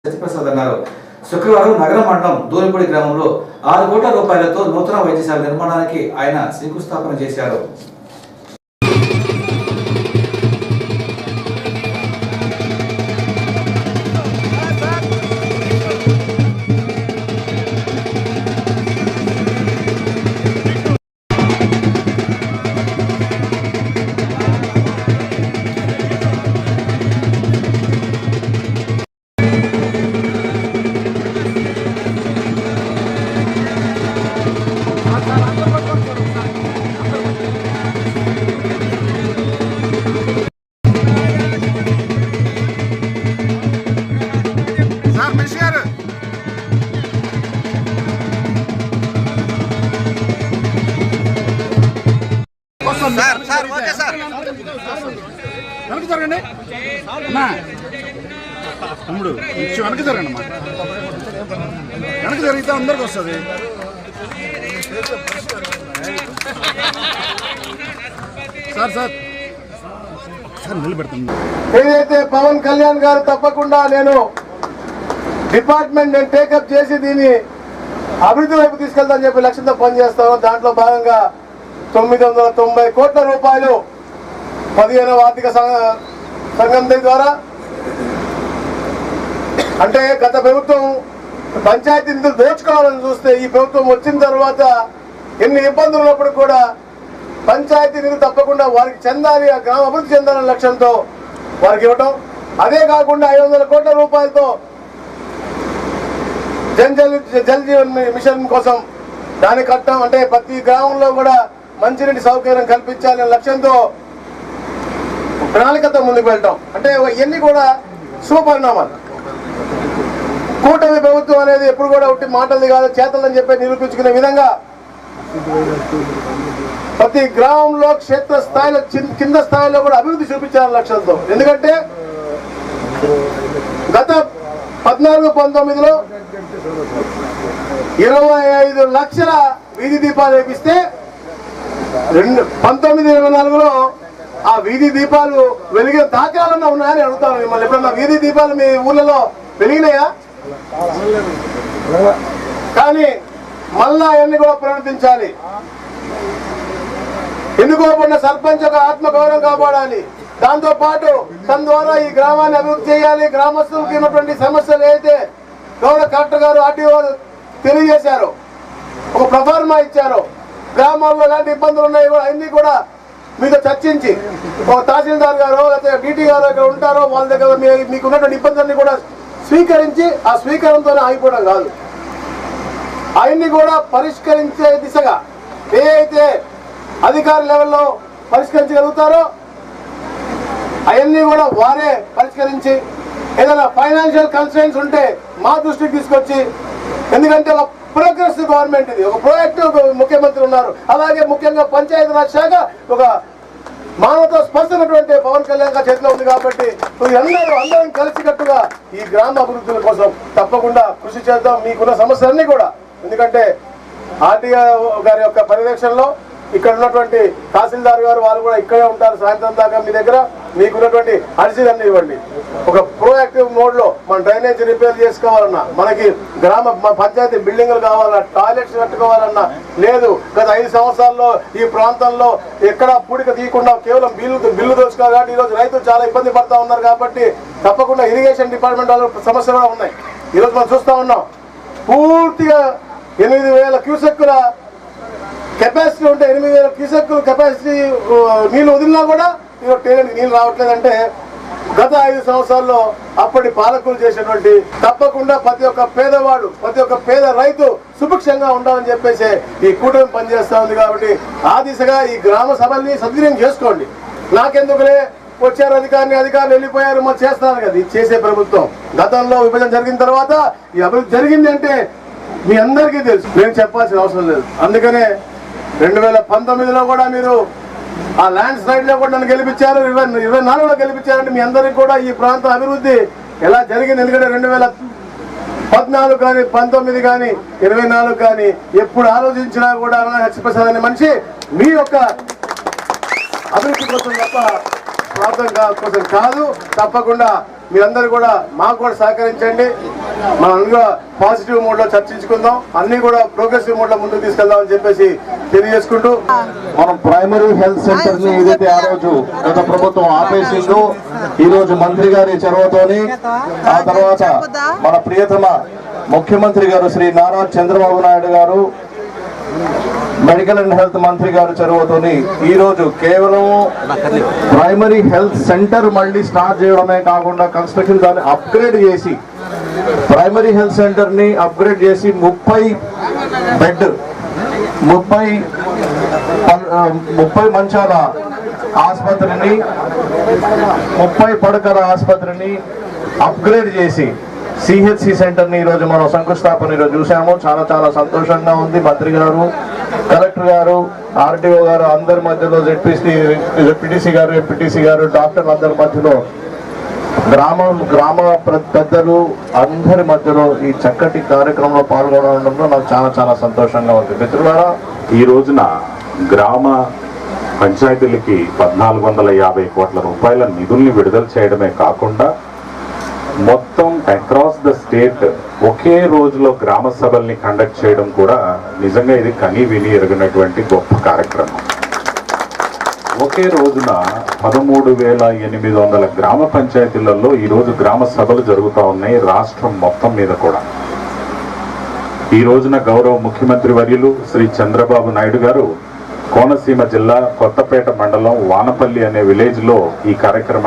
సత్యప్రసాద్ అన్నారు. శుక్రవారం నగర మండలం దూరపూడి గ్రామంలో 6 కోట్ల రూపాయలతో నూతన వైద్యశాల నిర్మాణానికి ఆయన శంకుస్థాపన చేశారు. వెనక జరగండి అమ్మా, తమ్ముడు కొంచెం వెనక జరగండి అమ్మా, వెనక జరిగితే అందరికి వస్తుంది. సార్ సార్ సార్ నిలబెడతాను. ఏదైతే పవన్ కళ్యాణ్ గారు తప్పకుండా నేను డిపార్ట్మెంట్ నేను టేకప్ చేసి దీన్ని అభివృద్ధి వైపు తీసుకెళ్తానని చెప్పి లక్ష్యంతో పనిచేస్తాను. దాంట్లో భాగంగా 990 కోట్ల రూపాయలు 15వ ఆర్థిక సంఘం ద్వారా, అంటే గత ప్రభుత్వం పంచాయతీ నిధులు దోచుకోవాలని చూస్తే ఈ ప్రభుత్వం వచ్చిన తర్వాత ఎన్ని ఇబ్బందులు ఉన్నప్పుడు కూడా పంచాయతీ నిధులు తప్పకుండా వారికి చెందాలి, ఆ గ్రామ అభివృద్ధి చెందాలనే లక్ష్యంతో వారికి ఇవ్వటం. అదే కాకుండా 500 కోట్ల రూపాయలతో జల్ జీవన్ మిషన్ కోసం దాన్ని కట్టడం, అంటే ప్రతి గ్రామంలో కూడా మంచినీటి సౌకర్యం కల్పించాలనే లక్ష్యంతో ప్రణాళికతో ముందుకు వెళ్ళటం. అంటే ఇవన్నీ కూడా శుభపరిణామాలు. కూటమి ప్రభుత్వం అనేది ఎప్పుడు కూడా ఉట్టి మాటలు కాదు చేతలని చెప్పి నిరూపించుకునే విధంగా ప్రతి గ్రామంలో క్షేత్ర స్థాయిలో కింద స్థాయిలో కూడా అభివృద్ధి చూపించాలనే లక్ష్యంతో. ఎందుకంటే గత 14-19లో 25 లక్షల వీధి దీపాలు వేపిస్తే 19-24లో ఆ వీధి దీపాలు వెలిగిన దాఖలాలన్నా ఉన్నాయని అడుగుతాను మిమ్మల్ని. ఎప్పుడన్నా వీధి దీపాలు మీ ఊళ్ళలో వెలిగినాయా? కానీ మళ్ళా అవన్నీ కూడా పునరుద్ధరించాలి. ఎన్నుకోబడిన సర్పంచ్ యొక్క ఆత్మగౌరవం కాపాడాలి. దాంతో పాటు తన ద్వారా ఈ గ్రామాన్ని అభివృద్ధి చేయాలి. గ్రామస్తులకి ఉన్నటువంటి సమస్యలు అయితే గౌరవ కలెక్టర్ గారు ఆర్టీఓ తెలియజేశారు, ఒక ప్రఫార్మా ఇచ్చారు. గ్రామాల్లో ఎలాంటి ఇబ్బందులు ఉన్నాయి అన్ని కూడా మీతో చర్చించి ఒక తహసీల్దార్ గారు లేకపోతే డీటీ గారు ఇక్కడ ఉంటారో వాళ్ళ దగ్గర మీకు ఉన్నటువంటి ఇబ్బందులన్నీ కూడా స్వీకరించి ఆ స్వీకరణతోనే ఆగిపోవడం కాదు, అవన్నీ కూడా పరిష్కరించే దిశగా ఏ అయితే అధికార లెవెల్లో పరిష్కరించగలుగుతారో అవన్నీ కూడా వారే పరిష్కరించి ఏదైనా ఫైనాన్షియల్ కన్స్ట్రెయిన్స్ ఉంటే మా దృష్టికి తీసుకొచ్చి, ఎందుకంటే ఒక ప్రోగ్రెసివ్ గవర్నమెంట్ ఇది, ఒక ప్రోయాక్టివ్ ముఖ్యమంత్రి ఉన్నారు. అలాగే ముఖ్యంగా పంచాయతీరాజ్ శాఖ ఒక మానవతో స్పర్శనటువంటి పవన్ కళ్యాణ్ గారి చేతిలో ఉంది. కాబట్టి అందరం కలిసికట్టుగా ఈ గ్రామ అభివృద్ధుల కోసం తప్పకుండా కృషి చేద్దాం. మీకున్న సమస్యలన్నీ కూడా, ఎందుకంటే ఆర్టీఓ గారి యొక్క పర్యవేక్షణలో ఇక్కడ ఉన్నటువంటి తహసీల్దార్ గారు వాళ్ళు కూడా ఇక్కడే ఉంటారు సాయంత్రం దాకా. మీ దగ్గర మీకున్నటువంటి అర్జీలన్నీ ఇవ్వండి. ఒక ప్రోయాక్టివ్ మోడ్ లో మన డ్రైనేజ్ రిపేర్ చేసుకోవాలన్నా, మనకి గ్రామ పంచాయతీ బిల్డింగ్లు కావాలన్నా, టాయిలెట్స్ కట్టుకోవాలన్నా లేదు. గత 5 సంవత్సరాల్లో ఈ ప్రాంతంలో ఎక్కడ పూడిక తీయకుండా కేవలం బిల్లు దోచుకోవాలి. కాబట్టి ఈరోజు రైతులు చాలా ఇబ్బంది పడతా ఉన్నారు. కాబట్టి తప్పకుండా ఇరిగేషన్ డిపార్ట్మెంట్ వాళ్ళు సమస్యలు కూడా ఉన్నాయి. ఈరోజు మనం చూస్తూ ఉన్నాం, పూర్తిగా 8,000 క్యూసెక్కుల కెపాసిటీ ఉంటే 8,000 క్యూసెక్కుల కెపాసిటీ నీళ్ళు వదిలినా కూడా నీళ్ళు రావట్లేదంటే గత 5 సంవత్సరాల్లో అప్పటి పాలకులు చేసినటువంటి తప్పకుండా ప్రతి ఒక్క పేదవాడు, ప్రతి ఒక్క పేద రైతు సుభిక్షంగా ఉండాలని చెప్పేసి ఈ కూటమి పనిచేస్తా ఉంది. కాబట్టి ఆ దిశగా ఈ గ్రామ సభల్ని సద్వినియోగం చేసుకోండి. నాకెందుకులే వచ్చారు అధికారులు వెళ్ళిపోయారు మరి చేస్తున్నారు కదా, ఇది చేసే ప్రభుత్వం. గతంలో విభజన జరిగిన తర్వాత ఈ అభివృద్ధి జరిగింది అంటే మీ అందరికీ తెలుసు, నేను చెప్పాల్సిన అవసరం లేదు. అందుకనే 2019లో కూడా మీరు ఆ ల్యాండ్ స్లైడ్ లో కూడా నన్ను గెలిపించారు, 2024లో గెలిపించారంటే మీ అందరికీ కూడా ఈ ప్రాంత అభివృద్ధి ఎలా జరిగింది. ఎందుకంటే 2014 కానీ 19 కానీ 24 కానీ ఎప్పుడు ఆలోచించినా కూడా సత్యప్రసాద్ అనే మనిషి మీ యొక్క అభివృద్ధి కోసం తప్ప ప్రాంతం కోసం కాదు. తప్పకుండా మీరందరూ కూడా మాకు కూడా సహకరించండి. మనం అందులో పాజిటివ్ మోడ్ లో చర్చించుకుందాం, అన్ని కూడా ప్రోగ్రెసివ్ మోడ్ లో ముందుకు తీసుకెళ్దామని చెప్పేసి తెలియజేసుకుంటూ, మనం ప్రైమరీ హెల్త్ సెంటర్ ని ఏదైతే ఆ రోజు గత ప్రభుత్వం ఆపేసిందో ఈ రోజు మంత్రి గారి చొరవతోని, ఆ తర్వాత మన ప్రియతమ ముఖ్యమంత్రి గారు శ్రీ నారా చంద్రబాబు నాయుడు గారు, మెడికల్ అండ్ హెల్త్ మంత్రి గారు చొరవతోని ఈ రోజు కేవలం ప్రైమరీ హెల్త్ సెంటర్ మళ్ళీ స్టార్ట్ చేయడమే కాకుండా కన్స్ట్రక్షన్ దాన్ని అప్గ్రేడ్ చేసి, ప్రైమరీ హెల్త్ సెంటర్ ని అప్గ్రేడ్ చేసి 30 బెడ్ 30 మంచాల ఆసుపత్రిని, 30 పడకల ఆసుపత్రిని అప్గ్రేడ్ చేసి సిహెచ్సి సెంటర్ ని ఈరోజు మనం శంకుస్థాపన ఈరోజు చూసాము. చాలా చాలా సంతోషంగా ఉంది. మంత్రి గారు, కలెక్టర్ గారు, ఆర్టీఓ గారు అందరి మధ్యలో, జెడ్పీటీసీ గారు, ఎంపీటీసీ గారు, డాక్టర్లు అందరి మధ్యలో, గ్రామ పెద్దలు అందరి మధ్యలో ఈ చక్కటి కార్యక్రమంలో పాల్గొనడంలో నాకు చాలా చాలా సంతోషంగా ఉంది. మిత్రులారా, ఈ రోజున గ్రామ పంచాయతీలకి 1450 కోట్ల రూపాయల నిధుల్ని విడుదల చేయడమే కాకుండా మొత్తం అక్రాస్ ద స్టేట్ ఒకే రోజులో గ్రామ సభల్ని కండక్ట్ చేయడం కూడా నిజంగా ఇది కని విని ఎరగినటువంటి గొప్ప కార్యక్రమం. ఒకే రోజున 13,800 గ్రామ పంచాయతీలలో ఈరోజు గ్రామ సభలు జరుగుతూ ఉన్నాయి రాష్ట్రం మొత్తం మీద కూడా. ఈ రోజున గౌరవ ముఖ్యమంత్రి వర్యులు శ్రీ చంద్రబాబు నాయుడు గారు కోనసీమ జిల్లా కొత్తపేట మండలం వానపల్లి అనే విలేజ్ లో ఈ కార్యక్రమం